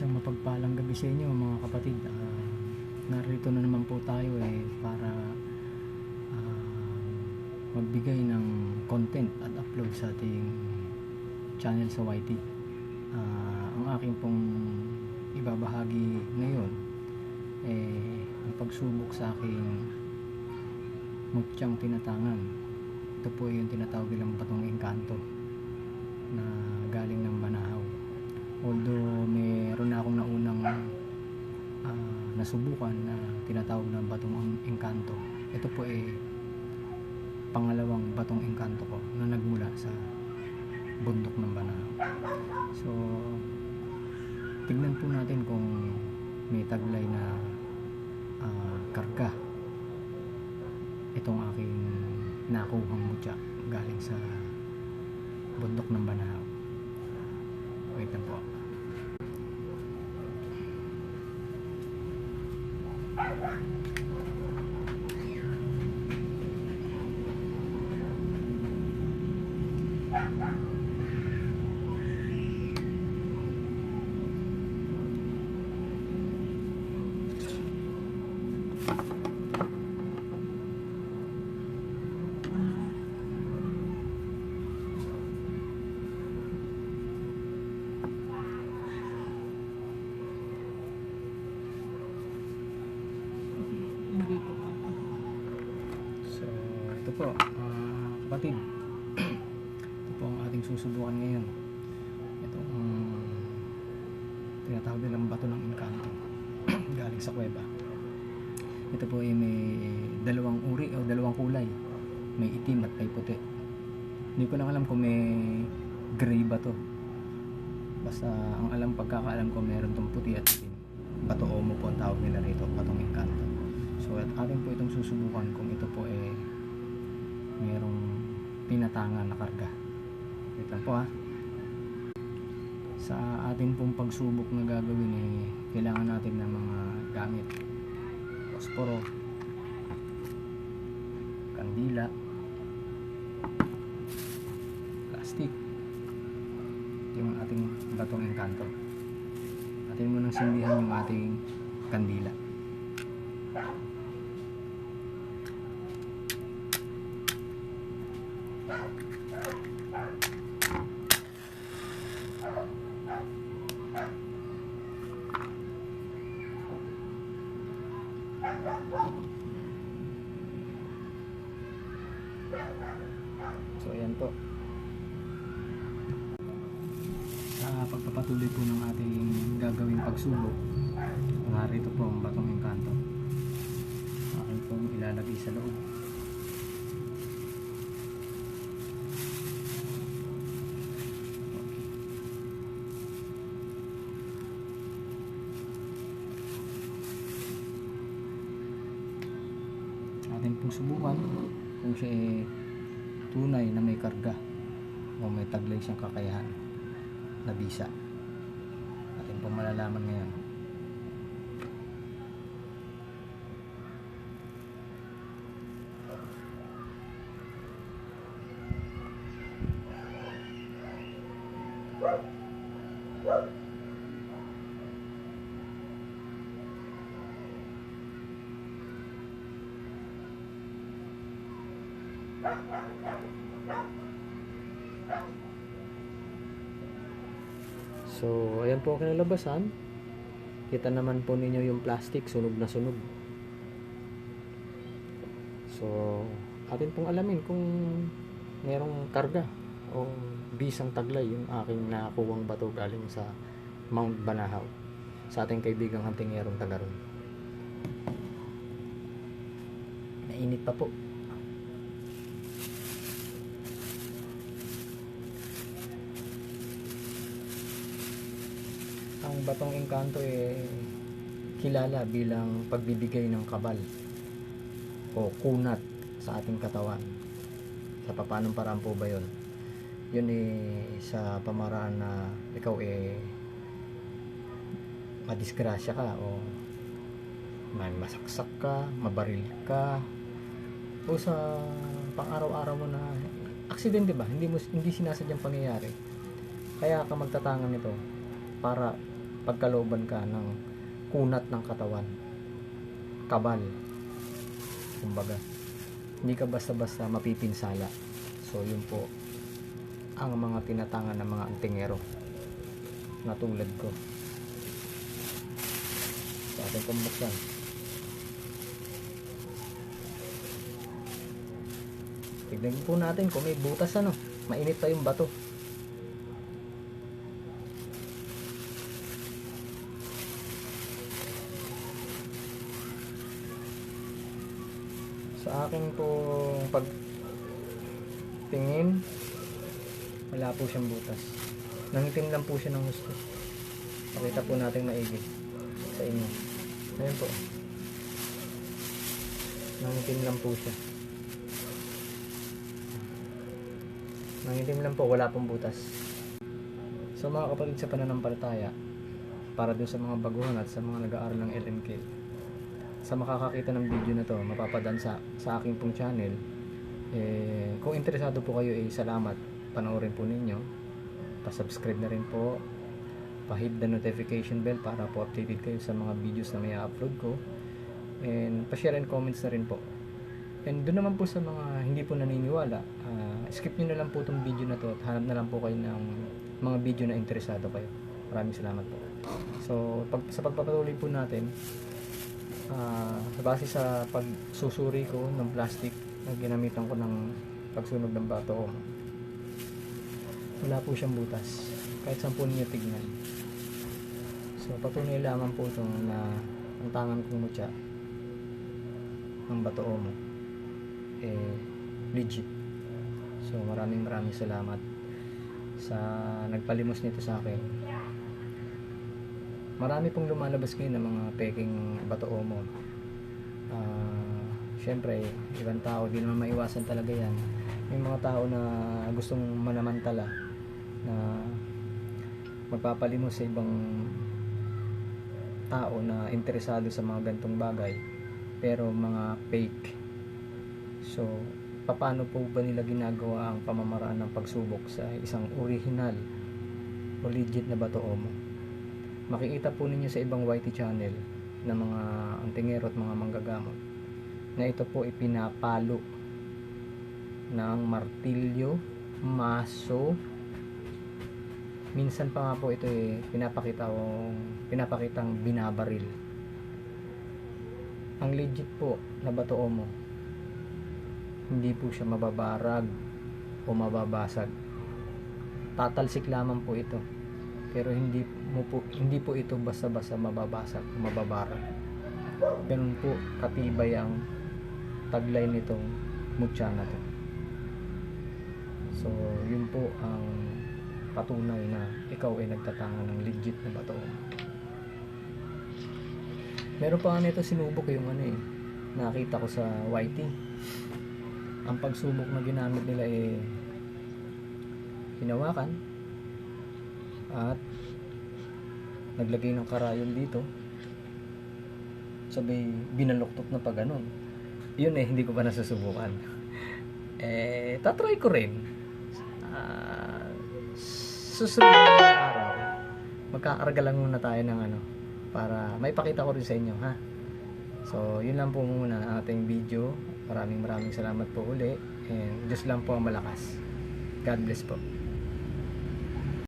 Isang mapagpalang gabi sa inyo mga kapatid. Narito na naman po tayo para magbigay ng content at upload sa ating channel sa YT. Ang aking pong ibabahagi ngayon ang pagsubok sa aking mutsyang tinatangan. Ito po yung tinatawag nilang batong engkanto na galing ng Banahaw. Although meron na akong naunang nasubukan na tinatawag na batong engkanto, ito po pangalawang batong engkanto ko na nagmula sa bundok ng Banahaw. So tignan po natin kung may taglay na karga itong aking nakuhang mutya galing sa bundok ng Banahaw. Wait na po. So ito po kapatid, ito po ang ating susubukan ngayon. Itong tinatawag nilang bato ng engkanto galing sa kuweba. Ito po may dalawang uri o dalawang kulay, may itim at may puti. Hindi ko lang alam kung may gray ba to, basta ang pagkakaalam ko meron tong puti at itim. Bato omo po ang tawag nila rito, batong engkanto. So at atin po itong susubukan kung ito po merong tinatangan na karga. Wait lang po ha. Sa atin pong pagsubok na gagawin kailangan natin ng mga gamit: posporo, kandila, plastic. Ito yung ating batong engkanto. Atin mo nang sindihan yung ating kandila. So ayan po, sa pagpapatuloy po ng ating gagawing pagsubok, narito po ang batong engkanto. Akin pong ilalagay sa loob. Atin pong subukan kung siya tunay na may karga o may taglay siyang kakayahan na bisa. Atin pong malalaman ngayon. So ayan po ang kinalabasan. Kita naman po ninyo yung plastic, sunog na sunog. So atin pong alamin kung merong karga o bisang taglay yung aking nakuwang bato galing sa Mount Banahaw, sa ating kaibigang huntingerong taga ron. Mainit pa po. Ang batong engkanto kilala bilang pagbibigay ng kabal o kunat sa ating katawan. Sa paanong paraan po ba yun? Yun sa pamaraan na ikaw madisgrasya ka o may masaksak ka, mabaril ka, o sa pang-araw-araw mo na aksidente ba? Hindi sinasadyang pangyayari. Kaya ka magtatangan nito para pagkalooban ka ng kunat ng katawan, kabal, kumbaga hindi ka basta-basta mapipinsala. So yun po ang mga tinatangan ng mga antingero na tulad ko. Sa ating pambuksan, tignan po natin kung may butas, ano, mainit pa yung bato. Sa aking pong pagtingin, wala po siyang butas. Nangitim lang po siya ng gusto. Pakita po natin maigi sa inyo. Ayan po. Nangitim lang po siya. Nangitim lang po, wala pong butas. So mga kapatid sa pananampalataya, para dun sa mga baguhan at sa mga nag-aaral ng LMK, sa makakakita ng video na to, mapapadaan sa aking pong channel, kung interesado po kayo, salamat, panoorin po ninyo, pa-subscribe na rin po, pa-hit the notification bell para po updated kayo sa mga videos na may upload ko, and pa-share and comments na rin po. And doon naman po sa mga hindi po naniniwala, skip nyo na lang po itong video na to at hanap na lang po kayo ng mga video na interesado kayo. Maraming salamat po. So sa pagpapatuloy po natin, base sa pagsusuri ko ng plastic na ginamitan ko ng pagsunog ng bato, wala po siyang butas kahit saan po ninyo tignan. So patunay lamang po ito na ang tangan kong mutya ng bato mo legit. So maraming salamat sa nagpalimos nito sa akin. Marami pong lumalabas ngayon ng mga peking bato mo. Syempre, ibang tao, di naman maiwasan talaga yan. May mga tao na gustong manamantala na magpapalimos sa ibang tao na interesado sa mga gantong bagay, pero mga fake. So paano po ba nila ginagawa ang pamamaraan ng pagsubok sa isang original o legit na bato mo? Makikita po ninyo sa ibang YT channel na mga antingero at mga manggagamot na ito po ipinapalo ng martilyo, maso, minsan pa nga po ito pinapakitang binabaril. Ang legit po na bato mo, hindi po siya mababarag o mababasag. Tatalsik lamang po ito. Pero hindi po ito basta-basta mababasag o mababarag. Ganun po katibay ang taglay nitong mutya na to. So yun po ang patunay na ikaw ay nagtatanga ng legit na bato. Meron pa nga nito sinubok yung nakita ko sa YT. Ang pagsubok na ginamit nila hinawakan at naglagay ng karayon dito, sabay binaluktot na pa ganun. Yun hindi ko pa nasusubukan. Tatry ko rin. Susunod na araw magkakarga lang muna tayo ng para may pakita ko rin sa inyo, ha. So yun lang po muna ang ating video. Maraming salamat po uli, and Diyos lang po ang malakas. God bless po.